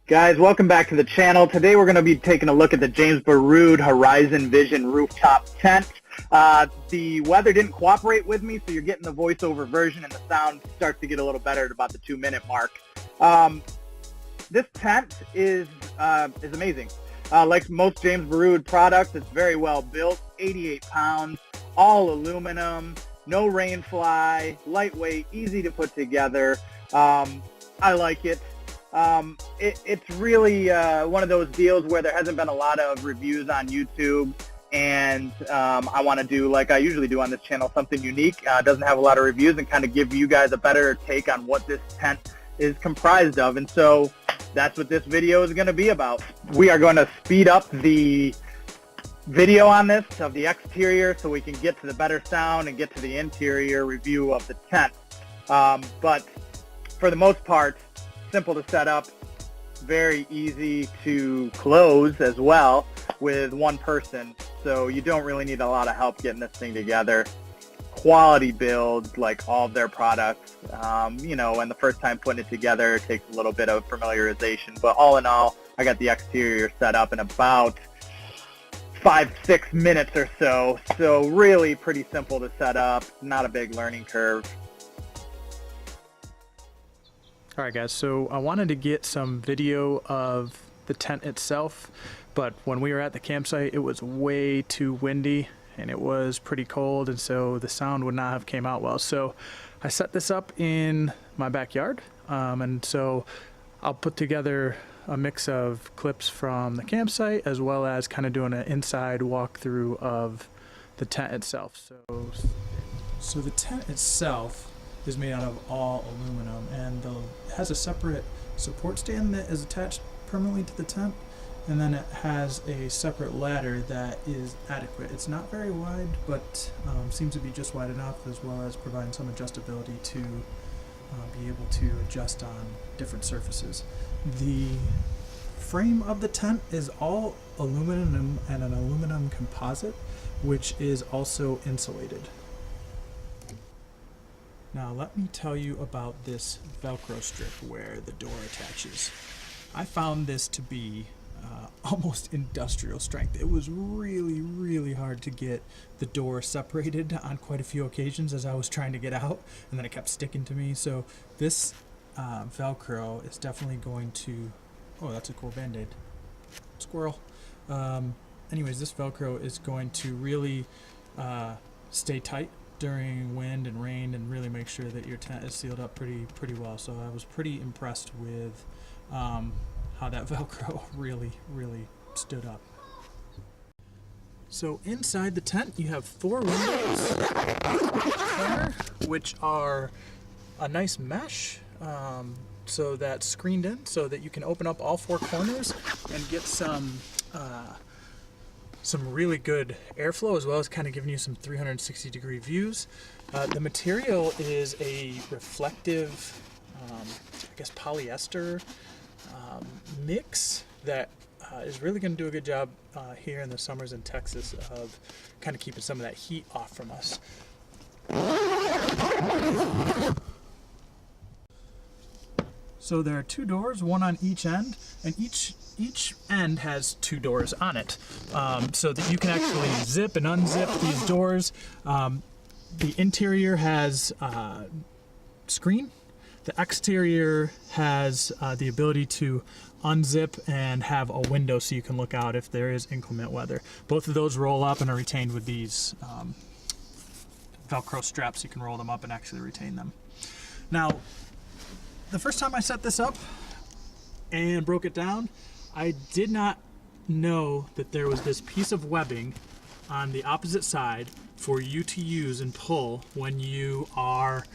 Guys, welcome back to the channel. Today we're going to be taking a look at the James Baroud Horizon Vision rooftop tent. The weather didn't cooperate with me, so you're getting the voiceover version, and the sound starts to get a little better at about the 2-minute mark. This tent is amazing. Like most James Baroud products, it's very well built, 88 pounds, all aluminum, no rain fly, lightweight, easy to put together. I like it. It's really one of those deals where there hasn't been a lot of reviews on YouTube, and I want to do, like I usually do on this channel, something unique. Doesn't have a lot of reviews, and kind of give you guys a better take on what this tent is comprised of. And so that's what this video is going to be about. We are going to speed up the video on this of the exterior so we can get to the better sound and get to the interior review of the tent. But for the most part, simple to set up, very easy to close as well with one person, so you don't really need a lot of help getting this thing together. Quality build, like all of their products, you know, and the first time putting it together takes a little bit of familiarization, but all in all, I got the exterior set up in about 5-6 minutes or so, so really pretty simple to set up, not a big learning curve. Alright guys, so I wanted to get some video of the tent itself, but when we were at the campsite it was way too windy and it was pretty cold, and so the sound would not have came out well. So I set this up in my backyard, and so I'll put together a mix of clips from the campsite as well as kind of doing an inside walkthrough of the tent itself. So the tent itself is made out of all aluminum, and it has a separate support stand that is attached permanently to the tent, and then it has a separate ladder that is adequate. It's not very wide, but seems to be just wide enough, as well as providing some adjustability to be able to adjust on different surfaces. The frame of the tent is all aluminum and an aluminum composite, which is also insulated. Now let me tell you about this Velcro strip where the door attaches. I found this to be almost industrial strength. It was really hard to get the door separated on quite a few occasions as I was trying to get out, and then it kept sticking to me. So this Velcro is definitely going to, oh, that's a cool band-aid. Squirrel. Anyways, this Velcro is going to really stay tight during wind and rain and really make sure that your tent is sealed up pretty well. So I was pretty impressed with how that Velcro really stood up. So inside the tent you have 4 windows corner, which are a nice mesh, so that's screened in so that you can open up all 4 corners and get some really good airflow, as well as kind of giving you some 360-degree views. The material is a reflective, I guess, polyester mix that is really going to do a good job here in the summers in Texas of kind of keeping some of that heat off from us. So there are 2 doors, one on each end, and each end has 2 doors on it, so that you can actually zip and unzip these doors. The interior has screen. The exterior has the ability to unzip and have a window so you can look out if there is inclement weather. Both of those roll up and are retained with these Velcro straps. You can roll them up and actually retain them. Now, the first time I set this up and broke it down, I did not know that there was this piece of webbing on the opposite side for you to use and pull when you are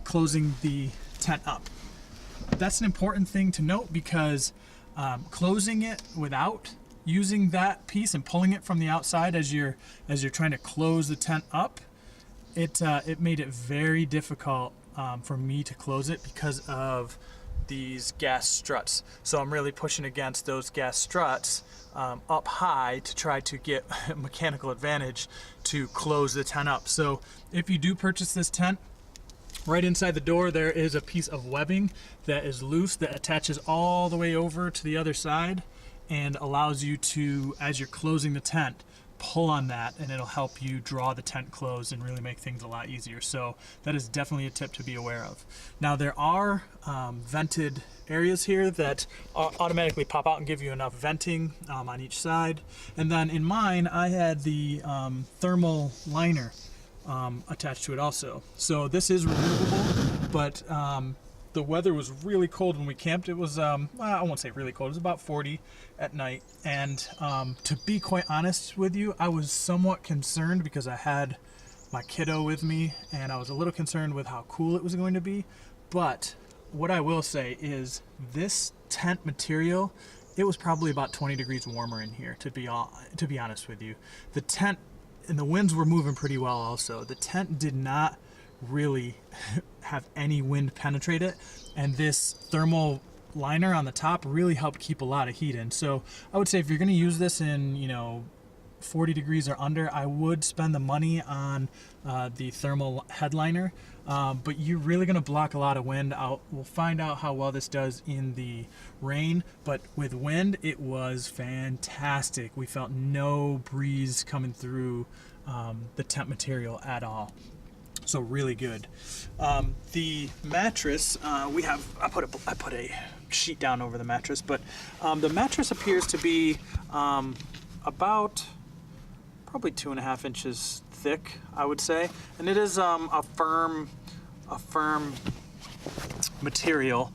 closing the tent up. That's an important thing to note, because closing it without using that piece and pulling it from the outside as you're trying to close the tent up, it made it very difficult for me to close it because of these gas struts. So I'm really pushing against those gas struts up high to try to get a mechanical advantage to close the tent up. So if you do purchase this tent, Right inside the door there is a piece of webbing that is loose that attaches all the way over to the other side and allows you to, as you're closing the tent, pull on that, and it'll help you draw the tent closed and really make things a lot easier. So that is definitely a tip to be aware of. Now there are vented areas here that automatically pop out and give you enough venting on each side. And then in mine, I had the thermal liner attached to it also. So this is removable, but the weather was really cold when we camped. It was, I won't say really cold, it was about 40 at night. And to be quite honest with you, I was somewhat concerned because I had my kiddo with me and I was a little concerned with how cool it was going to be. But what I will say is this tent material, it was probably about 20 degrees warmer in here, to be honest with you. The tent, and the winds were moving pretty well also. The tent did not really have any wind penetrate it, and this thermal liner on the top really helped keep a lot of heat in. So I would say if you're going to use this in 40 degrees or under, I would spend the money on the thermal headliner, but you're really going to block a lot of wind out. We'll find out how well this does in the rain, but with wind it was fantastic. We felt no breeze coming through the tent material at all. So really good. The mattress, I put a sheet down over the mattress, but the mattress appears to be about probably 2.5 inches thick, I would say, and it is a firm material.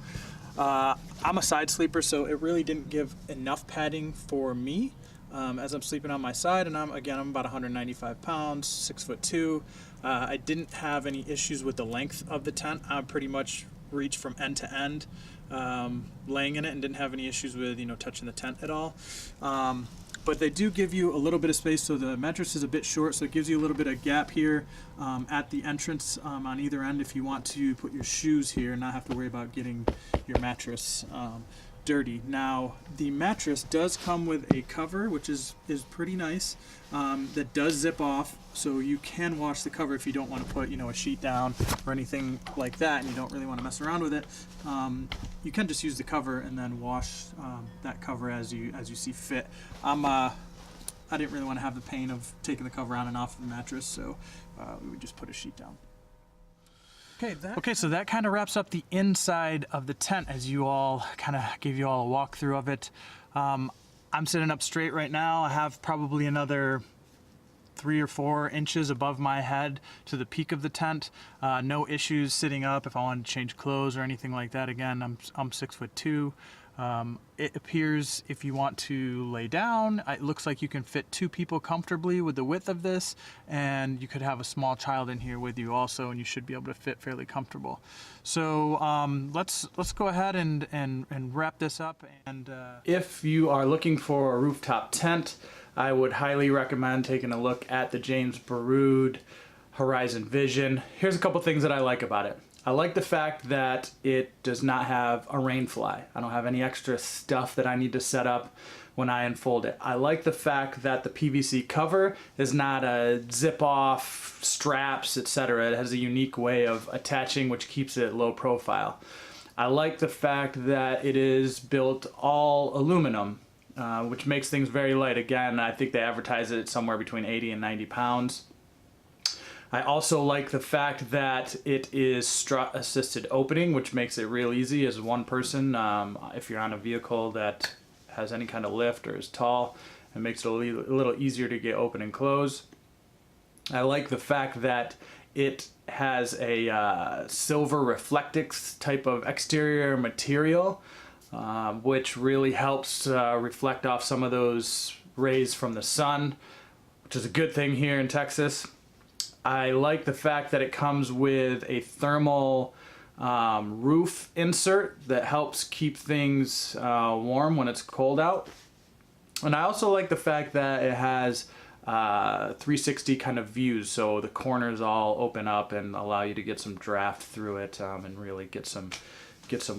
I'm a side sleeper, so it really didn't give enough padding for me as I'm sleeping on my side, and I'm about 195 pounds, 6'2". I didn't have any issues with the length of the tent. I pretty much reached from end to end laying in it and didn't have any issues with touching the tent at all. But they do give you a little bit of space, so the mattress is a bit short, so it gives you a little bit of gap here at the entrance on either end if you want to put your shoes here and not have to worry about getting your mattress dirty. Now the mattress does come with a cover, which is pretty nice, that does zip off, so you can wash the cover if you don't want to put a sheet down or anything like that and you don't really want to mess around with it. You can just use the cover and then wash that cover as you see fit. I didn't really want to have the pain of taking the cover on and off of the mattress, so we would just put a sheet down. Okay, so that kind of wraps up the inside of the tent, as you all kind of gave you all a walkthrough of it. I'm sitting up straight right now. I have probably another 3 or 4 inches above my head to the peak of the tent. No issues sitting up if I wanted to change clothes or anything like that. Again, I'm 6'2". It appears if you want to lay down, it looks like you can fit 2 people comfortably with the width of this, and you could have a small child in here with you also, and you should be able to fit fairly comfortable. So let's go ahead and wrap this up. And if you are looking for a rooftop tent, I would highly recommend taking a look at the James Baroud Horizon Vision. Here's a couple things that I like about it. I like the fact that it does not have a rain fly. I don't have any extra stuff that I need to set up when I unfold it. I like the fact that the PVC cover is not a zip off, straps, etc. It has a unique way of attaching, which keeps it low profile. I like the fact that it is built all aluminum, which makes things very light. Again, I think they advertise it somewhere between 80 and 90 pounds. I also like the fact that it is strut assisted opening, which makes it real easy as one person. If you're on a vehicle that has any kind of lift or is tall, it makes it a little easier to get open and close. I like the fact that it has a silver reflectix type of exterior material, which really helps reflect off some of those rays from the sun, which is a good thing here in Texas. I like the fact that it comes with a thermal roof insert that helps keep things warm when it's cold out. And I also like the fact that it has 360 kind of views, so the corners all open up and allow you to get some draft through it and really get some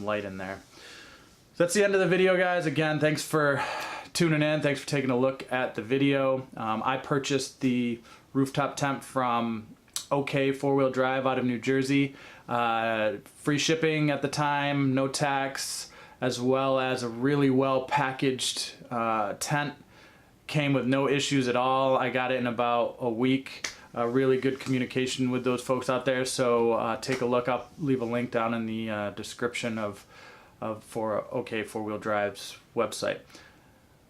light in there. So that's the end of the video, guys. Again, thanks for tuning in. Thanks for taking a look at the video. I purchased the rooftop tent from OK Four-Wheel Drive out of New Jersey. Free shipping at the time, no tax, as well as a really well packaged tent. Came with no issues at all. I got it in about a week. Really good communication with those folks out there. So take a look. I'll leave a link down in the description for OK Four-Wheel Drive's website.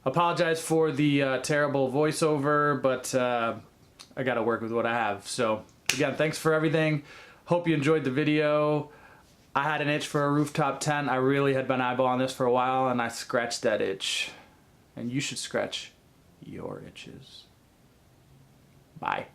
Apologize for the terrible voiceover, but I got to work with what I have. So again, thanks for everything. Hope you enjoyed the video. I had an itch for a rooftop tent. I really had been eyeballing this for a while, and I scratched that itch. And you should scratch your itches. Bye.